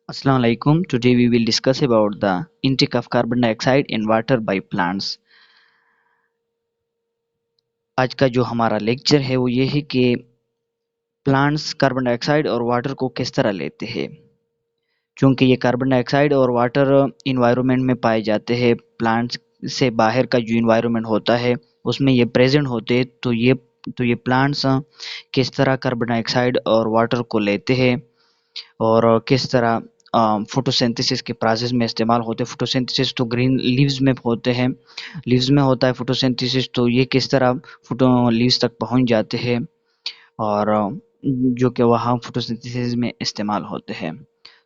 Assalamu alaikum. Today we will discuss about the intake of carbon dioxide in water by plants. आज का जो हमारा lecture है वो ये है कि प्लांट्स कार्बन डाइऑक्साइड और वाटर को किस तरह लेते हैं। चूंकि ये कार्बन डाइऑक्साइड और वाटर इन्वायरमेंट में पाए जाते हैं, प्लांट्स से बाहर का जो इन्वायरमेंट होता है उसमें ये प्रेजेंट होते हैं, तो ये प्लांट्स किस तरह कार्बन डाइऑक्साइड और वाटर को लेते हैं और किस तरह फोटोसिंथेसिस के प्रोसेस में इस्तेमाल होते हैं। फोटोसिंथेसिस तो ग्रीन लीव्स में होते हैं, लीव्स में होता है फोटोसिंथेसिस, तो ये किस तरह फोटो लीव्स तक पहुंच जाते हैं और जो कि वहाँ फोटोसिंथेसिस में इस्तेमाल होते हैं।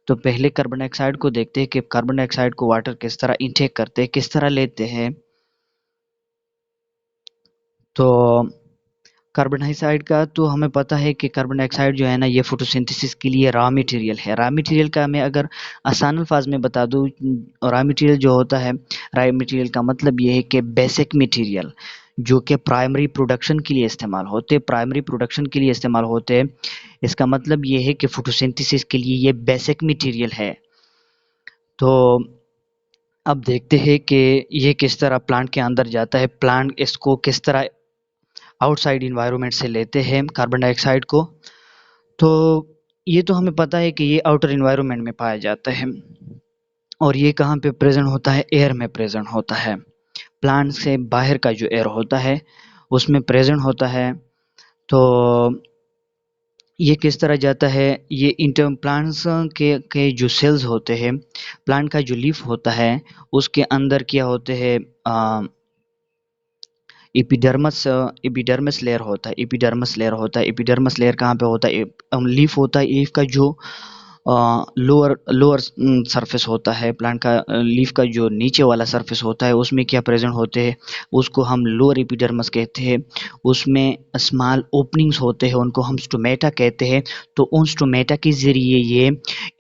तो पहले कार्बन डाइऑक्साइड को देखते हैं कि कार्बन डाइऑक्साइड को वाटर किस तरह इनटेक करते हैं, किस तरह लेते हैं। तो कार्बन डाइऑक्साइड का तो हमें पता है कि कार्बन डाइऑक्साइड जो है ना, ये फोटोसिंथेसिस के लिए रॉ मटेरियल है। रॉ मटेरियल का मैं अगर आसान अल्फाज में बता दूं, रॉ मटेरियल जो होता है, रॉ मटेरियल का मतलब ये है कि बेसिक मटेरियल जो कि प्राइमरी प्रोडक्शन के लिए इस्तेमाल होते हैं, प्राइमरी प्रोडक्शन के लिए इस्तेमाल होते हैं। इसका मतलब ये है कि फोटोसिंथेसिस के लिए ये बेसिक मटेरियल है। तो अब देखते हैं कि ये किस तरह प्लांट के अंदर जाता है, प्लांट इसको किस तरह आउटसाइड इन्वायरमेंट से लेते हैं कार्बन डाइऑक्साइड को। तो ये तो हमें पता है कि ये आउटर इन्वायरमेंट में पाया जाता है और ये कहाँ पे प्रेजेंट होता है, एयर में प्रेजेंट होता है। प्लांट से बाहर का जो एयर होता है उसमें प्रेजेंट होता है। तो ये किस तरह जाता है, ये इंटर प्लांट्स के जो सेल्स होते हैं, प्लांट का जो लीफ होता है उसके अंदर क्या होते हैं, एपिडर्मस लेयर होता है। एपिडर्मस लेयर कहाँ पे होता है, लीफ होता है। लीफ का जो लोअर लोअर सरफेस होता है, प्लांट का लीफ का जो नीचे वाला सरफेस होता है उसमें क्या प्रेजेंट होते हैं, उसको हम लोअर एपिडर्मस कहते हैं। उसमें स्मॉल ओपनिंग्स होते हैं, उनको हम स्टोमेटा कहते हैं। तो उन स्टोमेटा के जरिए ये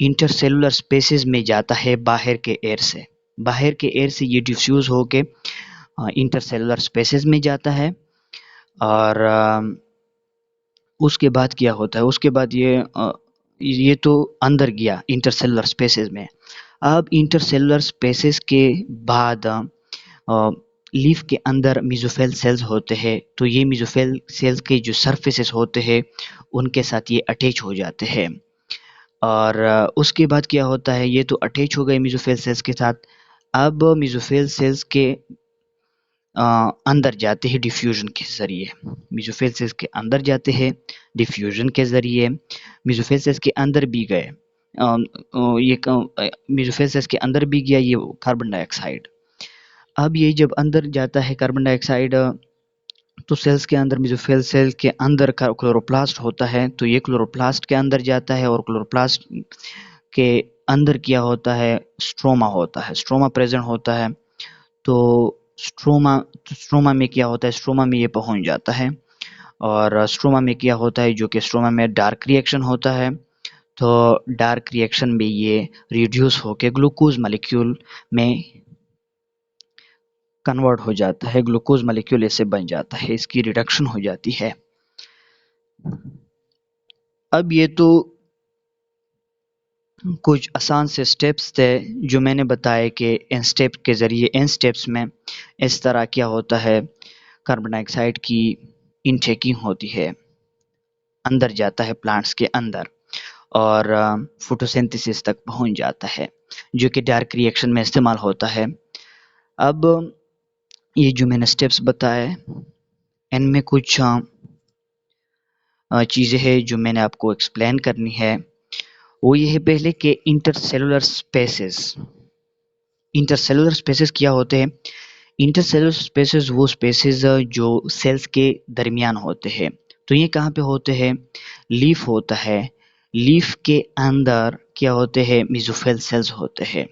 इंटरसेलुलर स्पेसेस में जाता है, बाहर के एयर से ये डिफ्यूज होके इंटरसेलुलर स्पेसेस में जाता है। और उसके बाद क्या होता है, उसके बाद ये तो अंदर गया इंटरसेलुलर स्पेसेस में। अब इंटरसेलुलर स्पेसेस के बाद लीफ के अंदर मेसोफिल सेल्स होते हैं। तो ये मेसोफिल सेल्स के जो सरफेसेस होते हैं उनके साथ ये अटैच हो जाते हैं। और उसके बाद क्या होता है, ये तो अटैच हो गए मेसोफिल सेल्स के साथ। अब मेसोफिल सेल्स के अंदर जाते हैं डिफ्यूजन के ज़रिए, मेसोफिल सेल्स के अंदर जाते हैं डिफ्यूजन के ज़रिए। मेसोफिल सेल्स के अंदर भी गए, ये मेसोफिल सेल्स के अंदर भी गया ये कार्बन डाइऑक्साइड। अब ये जब अंदर जाता है कार्बन डाइऑक्साइड, तो सेल्स के अंदर, मेसोफिल सेल के अंदर क्लोरोप्लास्ट होता है, तो ये क्लोरोप्लास्ट के अंदर जाता है और क्लोरोप्लास्ट के अंदर क्या होता है, स्ट्रोमा प्रेजेंट होता है। तो स्ट्रोमा स्ट्रोमा में क्या होता है, स्ट्रोमा में ये पहुंच जाता है और स्ट्रोमा में क्या होता है, जो कि स्ट्रोमा में डार्क रिएक्शन होता है। तो डार्क रिएक्शन में ये रिड्यूस होके ग्लूकोज मॉलिक्यूल में कन्वर्ट हो जाता है, ग्लूकोज मॉलिक्यूल ऐसे बन जाता है, इसकी रिडक्शन हो जाती है। अब ये तो कुछ आसान से स्टेप्स थे जो मैंने बताए कि इन स्टेप के ज़रिए, इन स्टेप्स में इस तरह क्या होता है, कार्बन डाइऑक्साइड की इनटेकिंग होती है, अंदर जाता है प्लांट्स के अंदर और फोटोसिंथेसिस तक पहुंच जाता है, जो कि डार्क रिएक्शन में इस्तेमाल होता है। अब ये जो मैंने स्टेप्स बताए, इनमें कुछ चीज़ें हैं जो मैंने आपको एक्सप्लेन करनी है। वो ये है पहले कि इंटरसेलुलर स्पेसेस क्या होते हैं। इंटरसेलुलर स्पेसेस वो स्पेसेस जो सेल्स के दरमियान होते हैं। तो ये कहाँ पे होते हैं, लीफ होता है, लीफ के अंदर क्या होते हैं, मेसोफिल सेल्स होते हैं।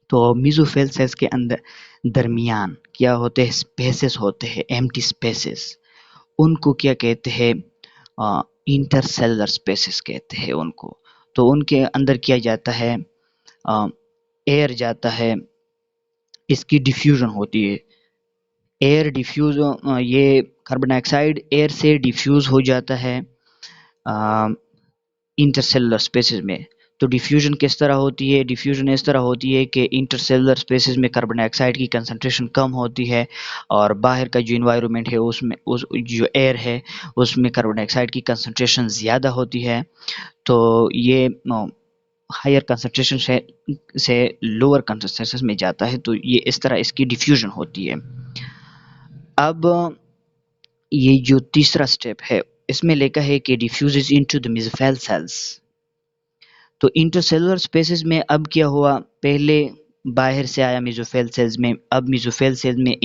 तो मेसोफिल सेल्स के अंदर दरमियान क्या होते हैं, स्पेसेस होते हैं, एम्प्टी स्पेसेस। उनको क्या कहते हैं, इंटरसेलुलर स्पेसेस कहते हैं उनको। तो उनके अंदर किया जाता है, एयर जाता है, इसकी डिफ्यूजन होती है। एयर डिफ्यूज, ये कार्बन डाइऑक्साइड एयर से डिफ्यूज हो जाता है इंटरसेलुलर स्पेसेस में। तो डिफ्यूजन किस तरह होती है? डिफ्यूजन इस तरह होती है कि इंटरसेलुलर स्पेसेस में कार्बन डाइऑक्साइड की कंसंट्रेशन कम होती है और बाहर का जो इन्वायरमेंट है उसमें जो एयर है उसमें कार्बन डाइऑक्साइड की कंसंट्रेशन ज़्यादा होती है। तो ये हायर कंसंट्रेशन से लोअर कंसंट्रेशन में जाता है, तो ये इस तरह इसकी डिफ्यूजन होती है। अब ये जो तीसरा स्टेप है इसमें लिखा है कि diffuses into the mesophyll cells. तो इंटरसेलुलर स्पेसेस में अब क्या हुआ, पहले बाहर से आया मेसोफिल सेल्स में, अब मेसोफिल सेल्स में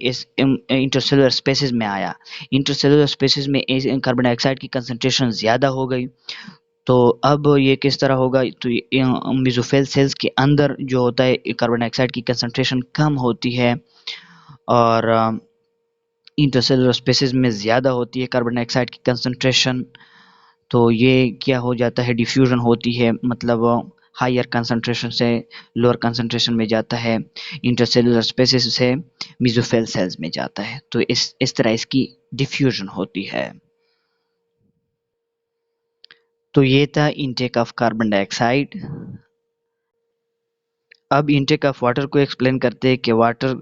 इस इंटरसेलुलर स्पेसेस में आया। इंटरसेलुलर स्पेसेस में कार्बन डाइऑक्साइड की कंसंट्रेशन ज़्यादा हो गई। तो अब ये किस तरह होगा, तो मेसोफिल सेल्स के अंदर जो होता है कार्बन डाइऑक्साइड की कंसंट्रेशन कम होती है और इंटरसेलुलर स्पेसेस में ज़्यादा होती है कार्बन डाइऑक्साइड की कंसंट्रेशन। तो ये क्या हो जाता है, डिफ्यूजन होती है, मतलब हायर कंसंट्रेशन से लोअर कंसंट्रेशन में जाता है, इंटरसेलुलर स्पेसेस से मेसोफिल सेल्स में जाता है। तो इस तरह इसकी डिफ्यूजन होती है। तो ये था इनटेक ऑफ कार्बन डाइऑक्साइड। अब इनटेक ऑफ वाटर को एक्सप्लेन करते हैं कि वाटर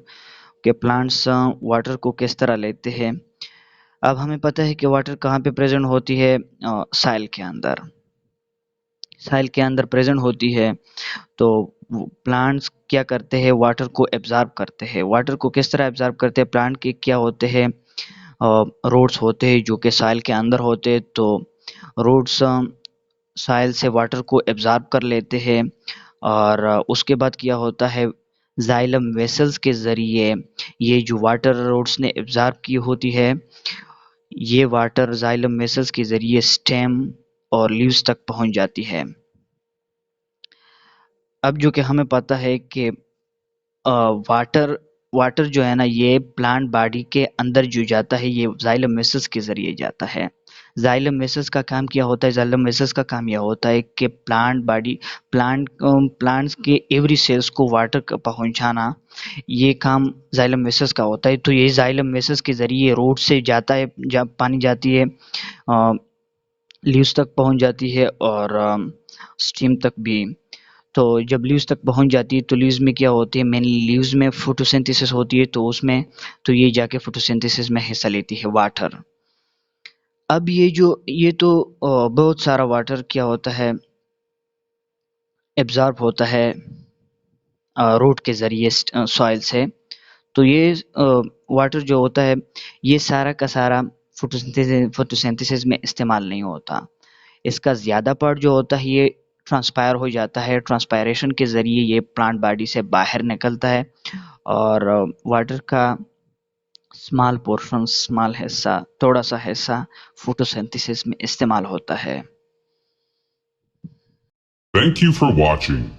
के प्लांट्स वाटर को किस तरह लेते हैं। अब हमें पता है कि वाटर कहाँ पे प्रेजेंट होती है, साइल के अंदर। साइल के अंदर प्रेजेंट होती है। तो प्लांट्स क्या करते हैं, वाटर को एब्जॉर्ब करते हैं। वाटर को किस तरह एब्जॉर्ब करते हैं, प्लांट के क्या होते हैं, रूट्स होते हैं जो कि साइल के अंदर होते हैं। तो रूट्स साइल से वाटर को एब्जॉर्ब कर लेते हैं और उसके बाद क्या होता है, जाइलम वेसल्स के ज़रिए ये जो वाटर रूट्स ने एब्जॉर्ब की होती है, ये वाटर जाइलम वेसल्स के ज़रिए स्टेम और लीव्स तक पहुंच जाती है। अब जो कि हमें पता है कि वाटर वाटर जो है ना, ये प्लांट बॉडी के अंदर जो जाता है ये जाइलम वेसल्स के ज़रिए जाता है। जाइलम वेसल्स का काम क्या होता है, जाइलम वेसल्स का काम यह होता है कि प्लांट्स के एवरी सेल्स को वाटर पहुंचाना, ये काम जाइलम वेसल्स का होता है। तो ये जाइलम वेसल्स के ज़रिए रूट से जाता है, जब पानी जाती है लीव्स तक पहुंच जाती है और स्टीम तक भी। तो जब लीव्स तक पहुंच जाती है तो लीव्स में क्या होती है, मेनली लीव्स में फोटोसिंथेसिस होती है। तो उसमें तो ये जाके फोटोसिंथेसिस में हिस्सा लेती है वाटर। अब ये तो बहुत सारा वाटर क्या होता है, एब्जॉर्ब होता है रूट के ज़रिए सॉइल से। तो ये वाटर जो होता है ये सारा का सारा फोटोसिंथेसिस में इस्तेमाल नहीं होता। इसका ज़्यादा पार्ट जो होता है ये ट्रांसपायर हो जाता है। ट्रांसपायरेशन के ज़रिए ये प्लांट बॉडी से बाहर निकलता है और वाटर का स्मॉल हिस्सा, थोड़ा सा हिस्सा फोटोसिंथेसिस में इस्तेमाल होता है। Thank you for watching.